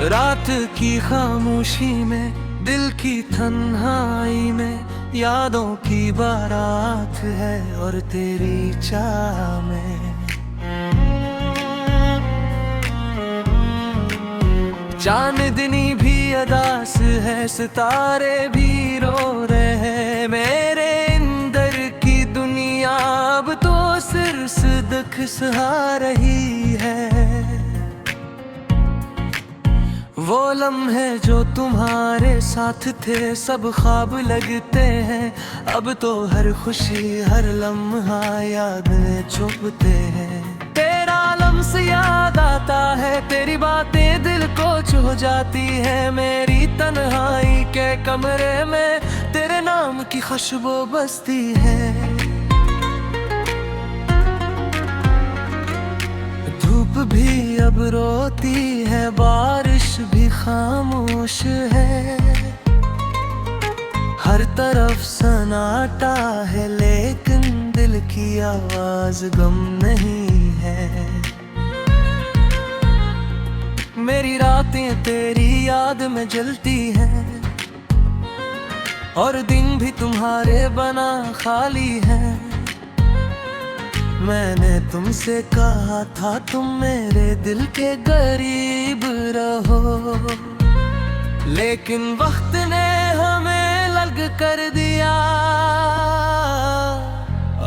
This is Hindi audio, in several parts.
रात की खामोशी में, दिल की तन्हाई में, यादों की बारात है और तेरी चाह में। चांदनी भी अदास है, सितारे भी रो रहे हैं, मेरे अंदर की दुनिया अब तो सिर सदक सहा रही है। वो लम्हे जो तुम्हारे साथ थे सब ख्वाब लगते हैं, अब तो हर खुशी हर लम्हा याद छुपते हैं। तेरा लम्स याद आता है, तेरी बातें दिल को छू जाती है, मेरी तन्हाई के कमरे में तेरे नाम की खुशबू बसती है। धूप भी अब रोती है, बारिश भी खामोश है, हर तरफ सन्नाटा है, लेकिन दिल की आवाज गम नहीं है। मेरी रातें तेरी याद में जलती हैं और दिन भी तुम्हारे बना खाली है। मैंने तुमसे कहा था तुम मेरे दिल के करीब रहो, लेकिन वक्त ने हमें अलग कर दिया।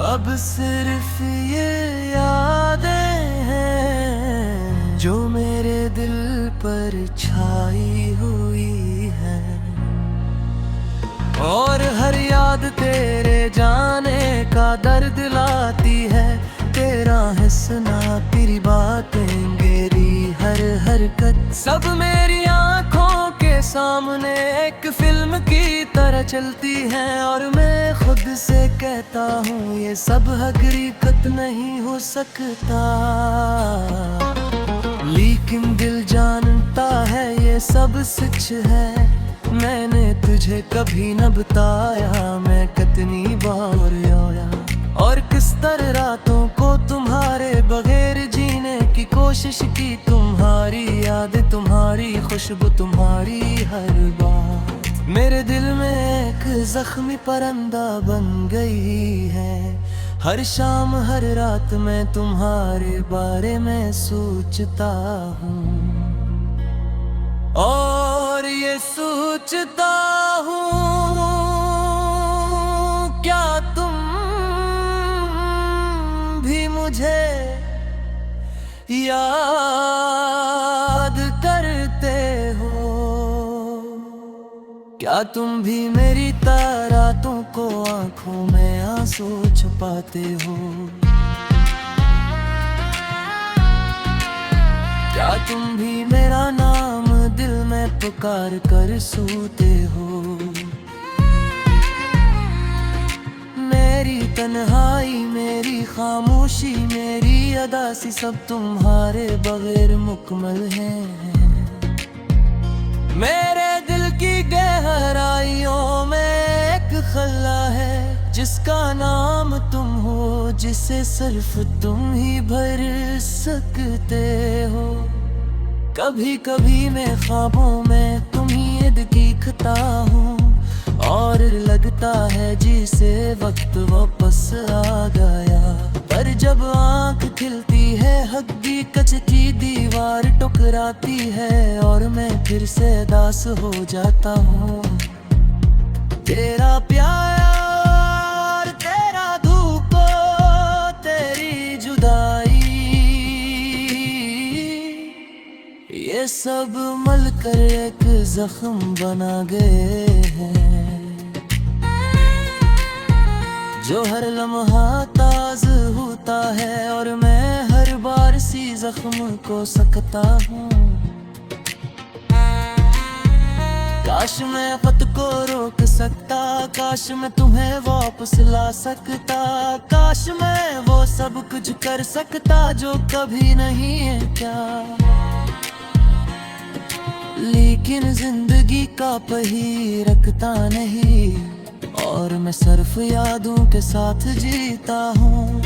अब सिर्फ ये यादें हैं जो मेरे दिल पर छाई हुई है, और हर याद तेरे जाने का दर्द लाती है। तेरा हंसना, तेरी बातें, मेरी हर हरकत सब मेरी आंखों के सामने एक फिल्म की तरह चलती है, और मैं खुद से कहता हूँ ये सब हकीकत नहीं हो सकता, लेकिन दिल जानता है ये सब सच है। मैंने तुझे कभी न बताया मैं कितनी बार रोया, और किस तरह रातों को तुम्हारे बगैर जीने की कोशिश की। तुम्हारी याद, तुम्हारी खुशबू, तुम्हारी हर बात मेरे दिल में एक जख्मी परिंदा बन गई है। हर शाम हर रात मैं तुम्हारे बारे में सोचता हूँ, और ये सोचता हूँ क्या तुम भी मुझे याद करते हो? क्या तुम भी मेरी रातों को आंखों में आंसू छुपाते हो? क्या तुम भी मेरा नाम दिल में पुकार कर सोते हो? मेरी तन्हाई, मेरी खामोशी, मेरी अदासी सब तुम्हारे बगैर मुकम्मल है। मेरे दिल की गहराइयों में एक खला है जिसका नाम तुम हो, जिसे सिर्फ तुम ही भर सकते हो। कभी कभी मैं ख्वाबों में तुम्हें दिखता हूँ, और लगता है जिसे वक्त वापस आ गया, पर जब आंख खिलती है हकीकत की दीवार टकराती है, और मैं फिर से दास हो जाता हूँ। तेरा प्यार, तेरा धूप, तेरी जुदाई, ये सब मिलकर एक जख्म बना गए हैं, जो हर लम्हा ताज होता है, और मैं हर बार सी जख्म को सकता हूँ। काश मैं खुद को रोक सकता, काश मैं तुम्हें वापस ला सकता, काश मैं वो सब कुछ कर सकता जो कभी नहीं है क्या। लेकिन जिंदगी का पहिया रखता नहीं, और मैं सिर्फ यादों के साथ जीता हूँ।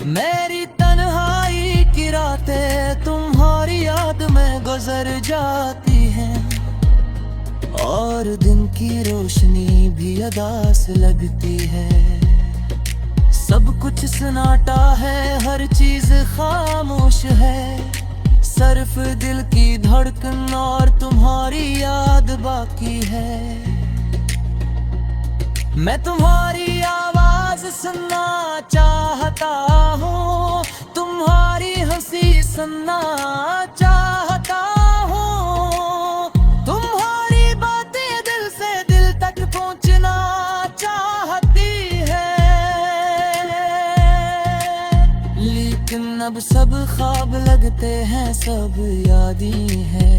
मेरी तन्हाई की रातें तुम्हारी याद में गुजर जाती हैं, और दिन की रोशनी भी अदास लगती है। सब कुछ सन्नाटा है, हर चीज खामोश है, सिर्फ दिल की धड़कन और तुम्हारी याद बाकी है। मैं तुम्हारी आवाज सुनना चाहता हूँ, तुम्हारी हंसी सुनना चाहता हूँ, तुम्हारी बातें दिल से दिल तक पहुँचना चाहती है। लेकिन अब सब ख्वाब लगते हैं, सब यादें हैं।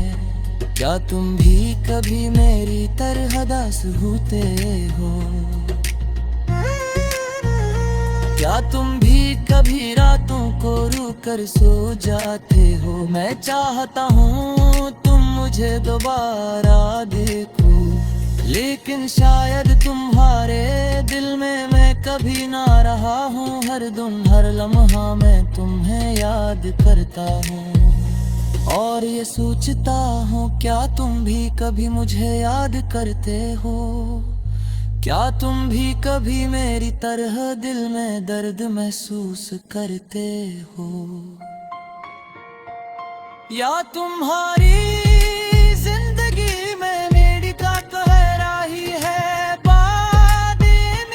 क्या तुम भी कभी मेरी तरह दास होते हो? क्या तुम भी कभी रातों को रुक कर सो जाते हो? मैं चाहता हूँ तुम मुझे दोबारा देखो, लेकिन शायद तुम्हारे दिल में मैं कभी ना रहा हूँ। हर दिन हर लम्हा मैं तुम्हें याद करता हूँ, और ये सोचता हूँ क्या तुम भी कभी मुझे याद करते हो? क्या तुम भी कभी मेरी तरह दिल में दर्द महसूस करते हो? या तुम्हारी जिंदगी में मेरी का गहराई है, बातें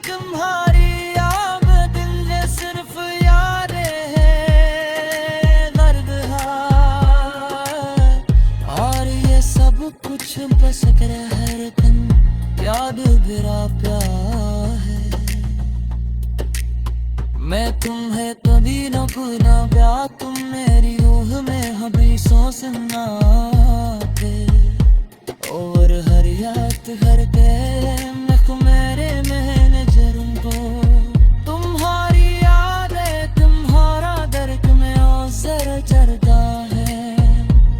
तुम्हारी याद दिल में सिर्फ यादें हैं, दर्द कुछ बस कर हर दिन याद गिरा प्यार है। मैं तुम्हें कभी न भूला प्यार, तुम मेरी रूह में हमेशा सुनाते, और हर याद हर मैं को मेरे नजरों को तुम्हारी यादें तुम्हारा दर्द में औसर चढ़ता है।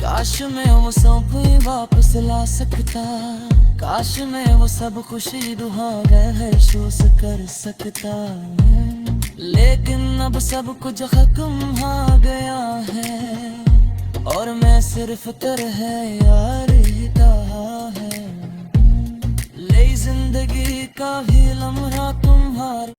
काश मैं वो सब वापस ला सकता, काश मैं वो सब खुशी दुहा महसूस कर सकता, लेकिन अब सब कुछ खत्म हो गया है, और मैं सिर्फ तरह यार है। ले जिंदगी का भी लम्हा तुम्हारा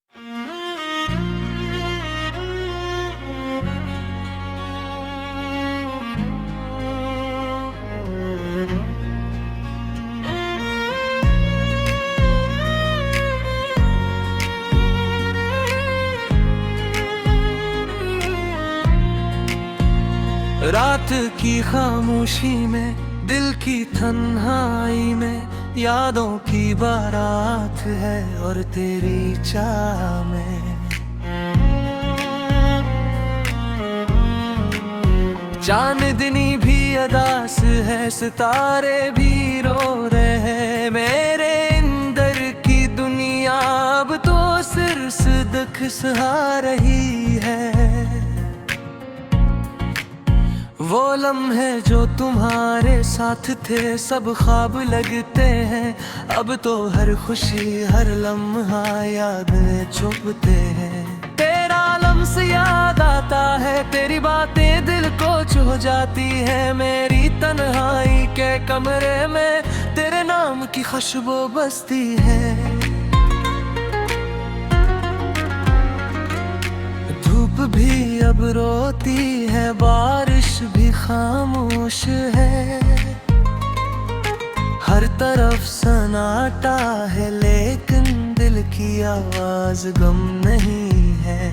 रात की खामोशी में, दिल की तन्हाई में, यादों की बारात है और तेरी चाह में। चांदनी भी अदास है, सितारे भी रो रहे हैं, मेरे अंदर की दुनिया अब तो सिर्फ दुख सहा रही है। वो लम्हे जो तुम्हारे साथ थे सब ख्वाब लगते हैं, अब तो हर खुशी हर लम्हा याद चुभते हैं। तेरा लम्स याद आता है, तेरी बातें दिल को छू जाती है, मेरी तन्हाई के कमरे में तेरे नाम की खुशबू बसती है। धूप भी अब रोती है, बारिश भी खामोश है, हर तरफ सन्नाटा है, लेकिन दिल की आवाज गम नहीं है।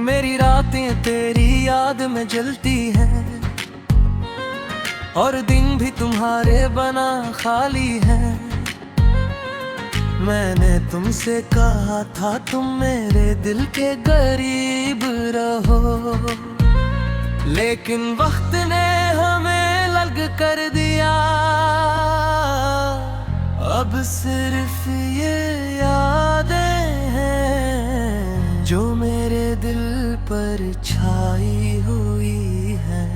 मेरी रातें तेरी याद में जलती हैं, और दिन भी तुम्हारे बना खाली है। मैंने तुमसे कहा था तुम मेरे दिल के करीब रहो, लेकिन वक्त ने हमें अलग कर दिया। अब सिर्फ ये यादें हैं जो मेरे दिल पर छाई हुई है,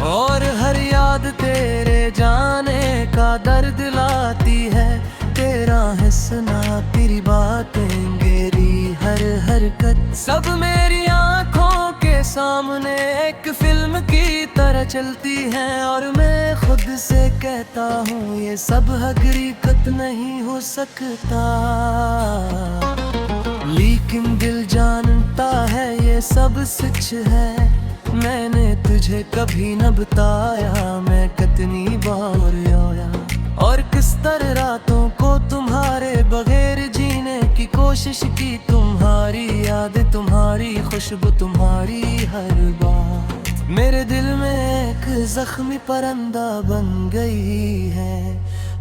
और हर याद तेरे जाने का दर्द लाती है। तेरा हंसना, तेरी बातें, मेरी हर हरकत, सब मेरी आंखों के मेरे सामने एक फिल्म की तरह चलती हैं, और मैं खुद से कहता हूँ ये सब हकीकत नहीं हो सकता। लेकिन दिल जानता है ये सब सच है, मैंने तुझे कभी न बताया मैं कितनी बार रोया, और किस तरह रातों को तुम्हारे बगैर जीने की कोशिश की। तुम्हारी याद, तुम्हारी खुशबू, तुम्हारी हर बात मेरे दिल में एक जख्मी परिंदा बन गई है।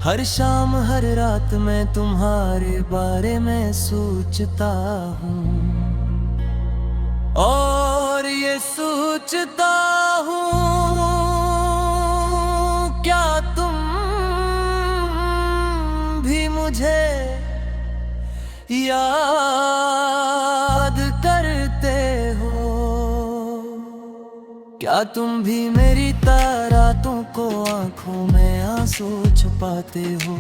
हर शाम हर रात मैं तुम्हारे बारे में सोचता हूँ, और ये सोचता हूँ क्या तुम भी मुझे याद करते हो? क्या तुम भी मेरी रातों को आंखों में आंसू छुपाते हो?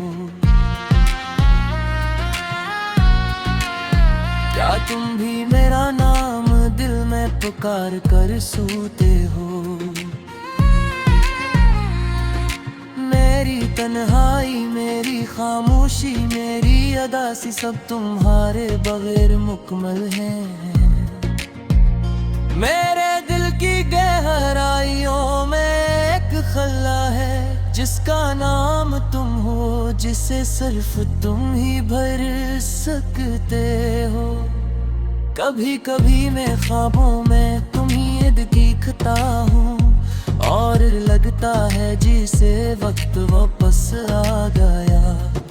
क्या तुम भी मेरा नाम दिल में पुकार कर सोते हो? मेरी तन्हाई, मेरी खामोशी, मेरी अदासी सब तुम्हारे बगैर मुकम्मल है। मेरे दिल की गहराइयों में एक खला है जिसका नाम तुम हो, जिसे सिर्फ तुम ही भर सकते हो। कभी कभी मैं ख्वाबों में तुम्हें दिखता हूँ, और लगता है जिसे वक्त वापस आ गया।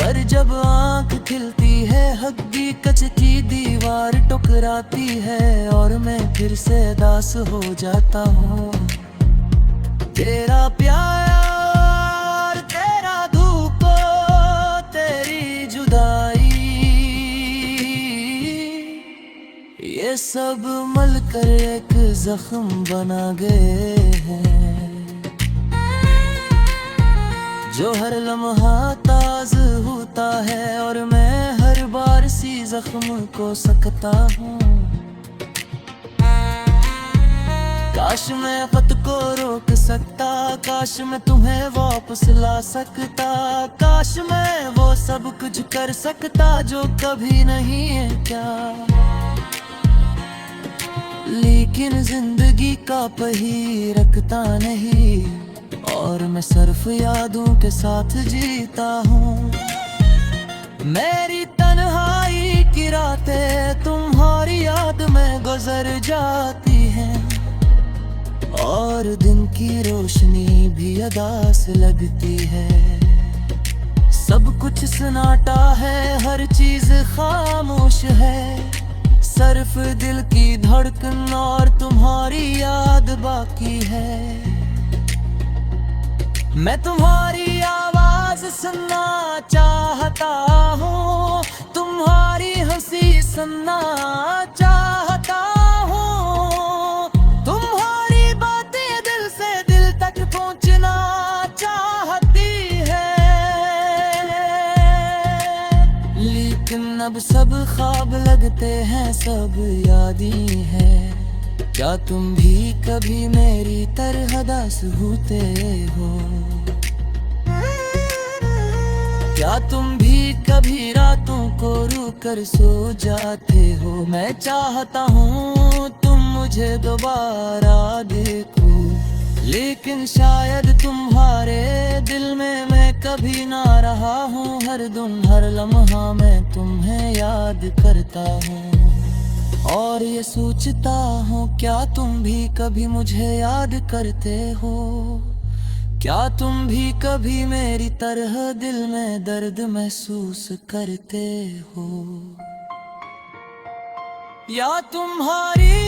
पर जब आंख खिलती है हकीकत की दीवार टकराती है, और मैं फिर से दास हो जाता हूँ। तेरा प्यार, तेरा धूप, तेरी जुदाई, ये सब मिलकर एक जख्म बना गए हैं, जो हर लम्हा ताज होता है, और मैं हर बार सी जख्म को सकता हूँ। काश मैं खुद को रोक सकता, काश मैं तुम्हें वापस ला सकता, काश मैं वो सब कुछ कर सकता जो कभी नहीं है क्या। लेकिन जिंदगी का पहिया रखता नहीं, और मैं सिर्फ यादों के साथ जीता हूँ। मेरी तन्हाई की रातें तुम्हारी याद में गुजर जाती हैं, और दिन की रोशनी भी अदास लगती है। सब कुछ सन्नाटा है, हर चीज खामोश है, सिर्फ दिल की धड़कन और तुम्हारी याद बाकी है। मैं तुम्हारी आवाज सुनना चाहता हूँ, तुम्हारी हंसी सुनना चाहता हूँ, तुम्हारी बातें दिल से दिल तक पहुँचना चाहती है। लेकिन अब सब ख्वाब लगते हैं, सब यादें हैं। क्या तुम भी कभी मेरी तरह दास होते हो? क्या तुम भी कभी रातों को रो कर सो जाते हो? मैं चाहता हूँ तुम मुझे दोबारा देखो, लेकिन शायद तुम्हारे दिल में मैं कभी ना रहा हूँ। हर दिन हर लम्हा मैं तुम्हें याद करता हूँ, और ये सोचता हूँ क्या तुम भी कभी मुझे याद करते हो? क्या तुम भी कभी मेरी तरह दिल में दर्द महसूस करते हो? या तुम्हारी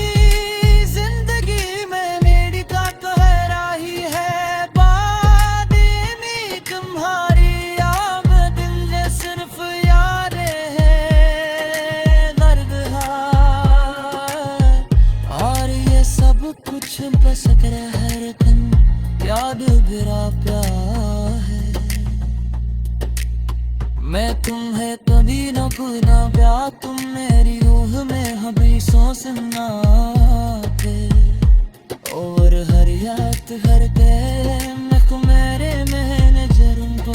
जिंदगी में मेरी का गहराई है, बातें तुम्हारी आमदन सिर्फ यादें हैं, दर्द है, और ये सब कुछ बस हर दिन याद गिरा प्यार है। मैं तुम्हें कभी न भूलना प्यार, तुम मेरी रूह में हमेशा सुनना थे। और हर याद हर मैं को मेरे नजरों को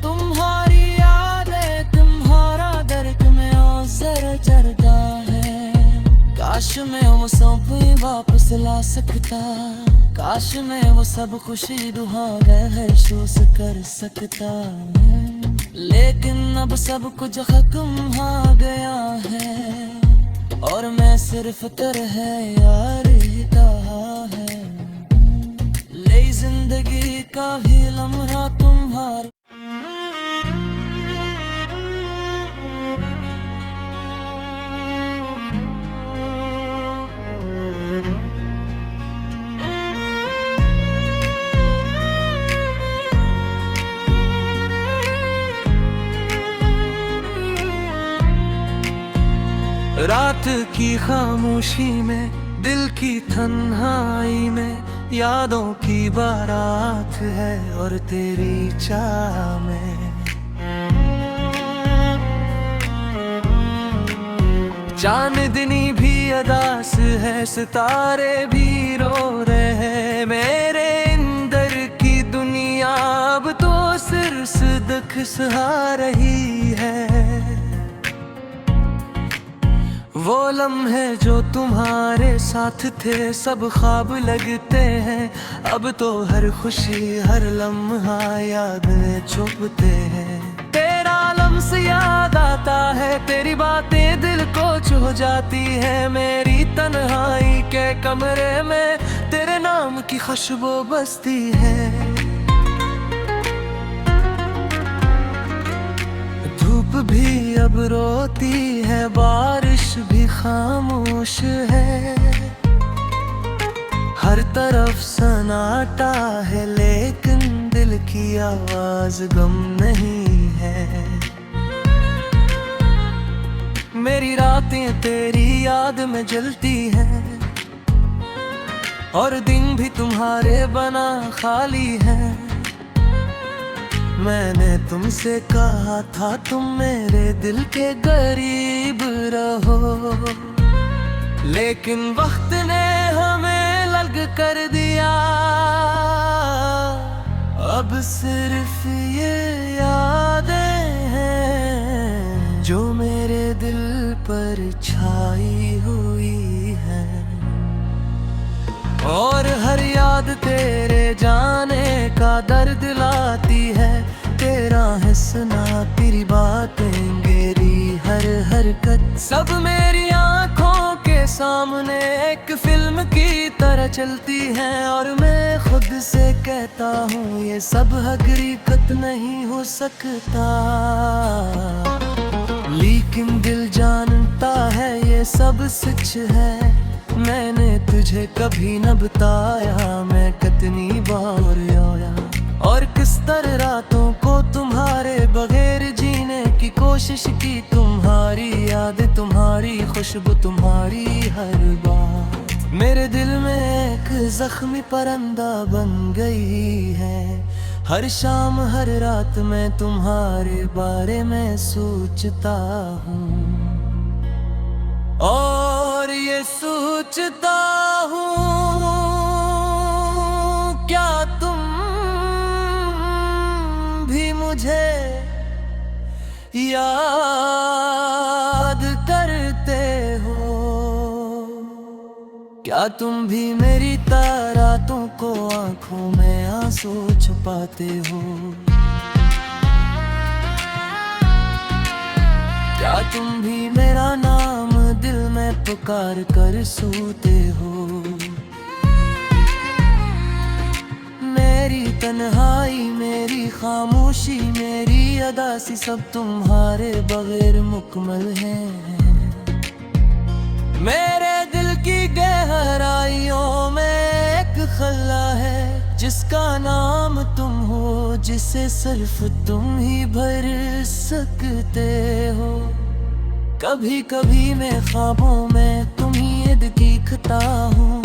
तुम्हारी यादें तुम्हारा दर्द में और जरा चढ़ता है। काश मैं वो सब वापस ला सकता, काश मैं वो सब खुशी महसूस कर सकता, लेकिन अब सब कुछ खत्म हो गया है और मैं सिर्फ तरह यार ही कहा है। ले जिंदगी का भी लम्हा तुम्हारा रात की खामोशी में दिल की तन्हाई में यादों की बारात है और तेरी चाह में चांदनी भी अदास है, सितारे भी रो रहे हैं। मेरे अंदर की दुनिया अब तो सिर्फ दुख सहा रही है। वो लम्हे जो तुम्हारे साथ थे सब ख्वाब लगते हैं, अब तो हर खुशी हर लम्हा याद में छुपते हैं। तेरा लम्स याद आता है, तेरी बातें दिल को छू जाती है। मेरी तन्हाई के कमरे में तेरे नाम की खुशबू बसती है। धूप भी अब रोती है, बारिश भी खामोश है, हर तरफ सन्नाटा है, लेकिन दिल की आवाज गम नहीं है। मेरी रातें तेरी याद में जलती हैं और दिन भी तुम्हारे बना खाली है। मैंने तुमसे कहा था तुम मेरे दिल के करीब रहो, लेकिन वक्त ने हमें अलग कर दिया। अब सिर्फ ये यादें हैं जो मेरे दिल पर छाई हुई है, और हर याद तेरे जाने का दर्द लाती है। तेरा हंसना तेरी बातें मेरी हर हरकत सब मेरी आंखों के सामने एक फिल्म की तरह चलती है, और मैं खुद से कहता हूँ ये सब हकीकत नहीं हो सकता। लेकिन दिल जानता है ये सब सच है। मैंने तुझे कभी न बताया मैं कितनी बार रोया, और किस तरह रातों को तुम्हारे बगैर जीने की कोशिश की। तुम्हारी याद तुम्हारी खुशबू तुम्हारी हर बात मेरे दिल में एक जख्मी परिंदा बन गई है। हर शाम हर रात मैं तुम्हारे बारे में सोचता हूँ, और ये सोचता हूँ क्या तुम भी मुझे याद करते हो? क्या तुम भी मेरी रातों को आंखों में आंसू छुपाते हो? क्या तुम भी मेरा नाम दिल में पुकार कर सोते हो? मेरी तन्हाई मेरी खामोशी मेरी अदासी सब तुम्हारे बगैर मुकम्मल है। मेरे दिल की गहराइयों में एक खला है जिसका नाम तुम हो, जिसे सिर्फ तुम ही भर सकते हो। कभी कभी मैं ख्वाबों में तुम्हें दिखता हूँ,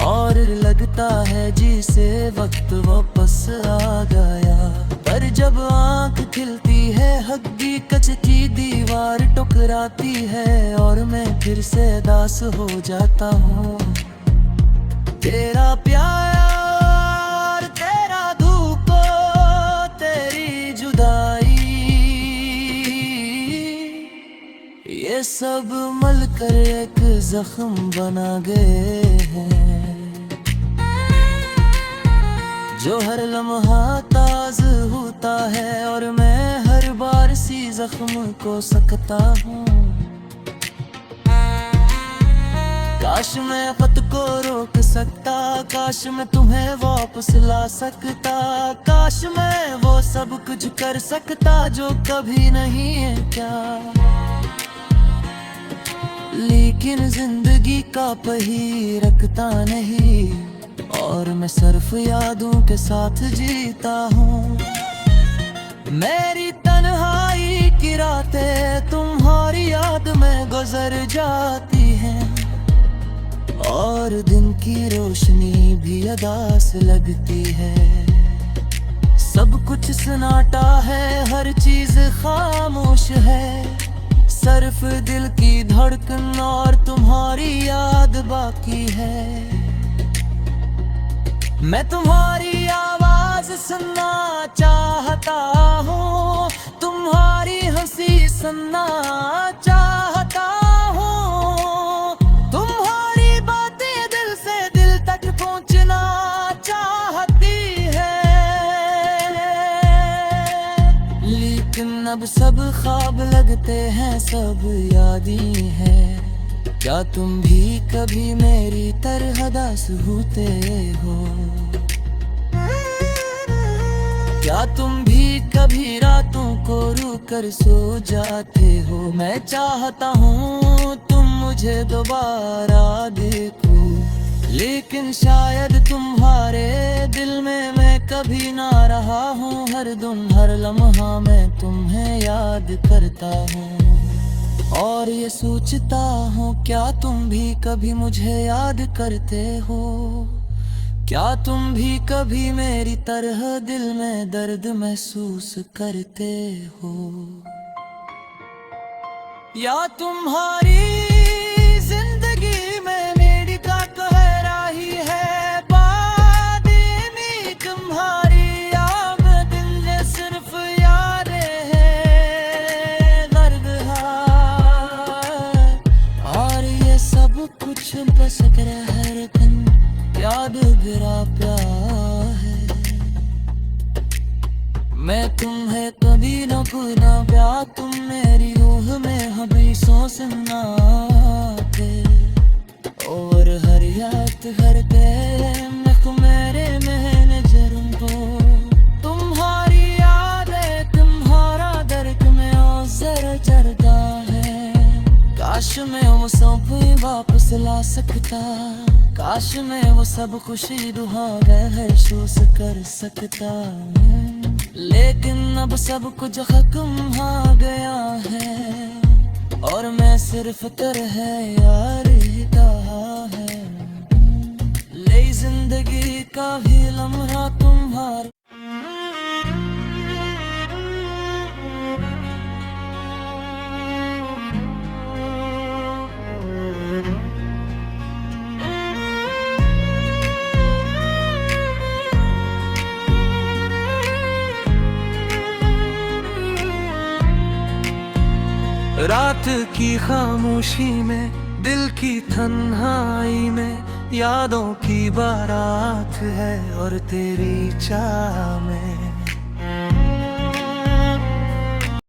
और लगता है जिसे वक्त वापस आ गया। पर जब आँख खिलती है हकीकत की दीवार टकराती है, और मैं फिर से दास हो जाता हूँ। तेरा प्यार, तेरा धूप, तेरी जुदाई, ये सब मिलकर एक जख्म बना गए हैं, जो हर लम्हा ताज़ होता है और मैं हर बार सी जख्म को सकता हूँ। काश मैं खत को रोक सकता, काश मैं तुम्हें वापस ला सकता, काश मैं वो सब कुछ कर सकता जो कभी नहीं है क्या। लेकिन जिंदगी का पहिया रखता नहीं और मैं सिर्फ यादों के साथ जीता हूँ। मेरी तन्हाई की रातें तुम्हारी याद में गुजर जाती हैं और दिन की रोशनी भी अदास लगती है। सब कुछ सन्नाटा है, हर चीज खामोश है, सिर्फ दिल की धड़कन और तुम्हारी याद बाकी है। मैं तुम्हारी आवाज सुनना चाहता हूँ, तुम्हारी हंसी सुनना चाहता हूँ, तुम्हारी बातें दिल से दिल तक पहुँचना चाहती है। लेकिन अब सब ख्वाब लगते हैं, सब यादें हैं। क्या तुम भी कभी मेरी तरह दास होते हो? क्या तुम भी कभी रातों को रो कर सो जाते हो? मैं चाहता हूँ तुम मुझे दोबारा देखो, लेकिन शायद तुम्हारे दिल में मैं कभी ना रहा हूँ। हर दिन हर लम्हा मैं तुम्हें याद करता हूँ और ये सोचता हूँ क्या तुम भी कभी मुझे याद करते हो? क्या तुम भी कभी मेरी तरह दिल में दर्द महसूस करते हो? या तुम्हारी जिंदगी में मेरी का गहराई है, बातें तुम्हारी आमदन सिर्फ यादें हैं, दर्द कुछ बस हर दिन याद गिरा प्यार है। मैं तुम्हें कभी न भूला, प्यार तुम मेरी रूह में हमेशा सुनना थे और हर याद हर दिन मेरे नजरों को तुम्हारी यादें, तुम्हारा दर्द में और जरा चढ़ता है। काश मैं वो सब वापस ला सकता, काश मैं वो सब खुशी दोबारा महसूस कर सकता, लेकिन अब सब कुछ खत्म हो गया है और मैं सिर्फ तरह यार रहा है। ले जिंदगी का भी लम्हा तुम्हारा रात की खामोशी में, दिल की तन्हाई में यादों की बारात है और तेरी चाह में